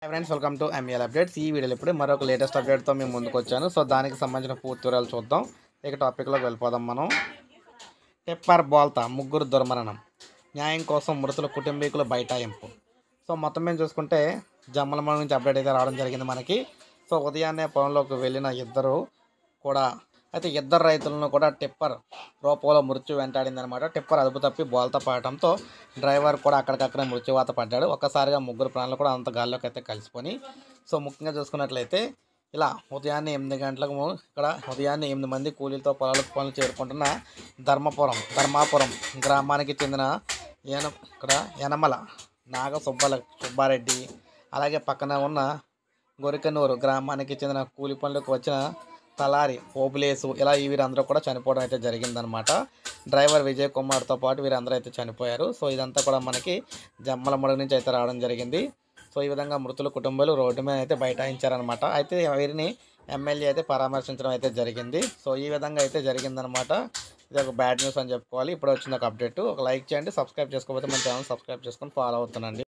Hi friends, welcome to ML updates. ఈ వీడియోలో ఇప్పుడు మరొక లేటెస్ట్ అప్డేట్తో మేము ముందుకు వచ్చాను. సో దానికి సంబంధించిన పూర్తి వివరాలు చూద్దాం. ఇక టాపిక్లోకి వెళ్ళిపోదాం. మనం టెప్పర్ బోల్తా ముగ్గురు దుర్మరణం, న్యాయం కోసం మృతుల కుటుంబీకులు బైఠాయింపు. సో మొత్తం మేము చూసుకుంటే జమ్మలమల నుంచి అప్డేట్ అయితే రావడం జరిగింది మనకి. సో ఉదయాన్నే పొలంలోకి వెళ్ళిన ఇద్దరు రైతులను కూడా టిప్పర్ రూపంలో మృత్యు వెంటాడింది అనమాట. టిప్పర్ అదుపు తప్పి బోల్తా పడటంతో డ్రైవర్ కూడా అక్కడికక్కడే మృత్యువాత పడ్డాడు. ఒక్కసారిగా ముగ్గురు ప్రాణాలు కూడా అంత గాల్లోకి అయితే కలిసిపోయి. సో ముఖ్యంగా చూసుకున్నట్లయితే ఇలా ఉదయాన్నే 8 గంటలకు ఉదయాన్నే 8 మంది కూలీలతో పనులు చేరుకుంటున్న ధర్మాపురం గ్రామానికి చెందిన యనమల సుబ్బారెడ్డి, అలాగే పక్కన ఉన్న గొరికనూరు గ్రామానికి చెందిన కూలి పనులకు వచ్చిన తలారి ఓబులేసు, ఇలా వీరందరూ కూడా చనిపోవడం అయితే జరిగిందనమాట. డ్రైవర్ విజయ్ కుమార్తో పాటు వీరందరూ అయితే చనిపోయారు. సో ఇదంతా కూడా మనకి జమ్మలమడుగు నుంచి అయితే రావడం జరిగింది. సో ఈ విధంగా మృతుల కుటుంబాలు రోడ్డు మీద అయితే బైఠాయించారనమాట. అయితే వీరిని ఎమ్మెల్యే అయితే పరామర్శించడం అయితే జరిగింది. సో ఈ విధంగా అయితే జరిగిందనమాట. ఇది ఒక బ్యాడ్ న్యూస్ అని చెప్పుకోవాలి. ఇప్పుడు వచ్చిన ఒక అప్డేట్. ఒక లైక్ చేయండి, సబ్స్క్రైబ్ చేసుకోకపోతే మన ఛానల్ సబ్స్క్రైబ్ చేసుకొని ఫాలో అవుతుండండి.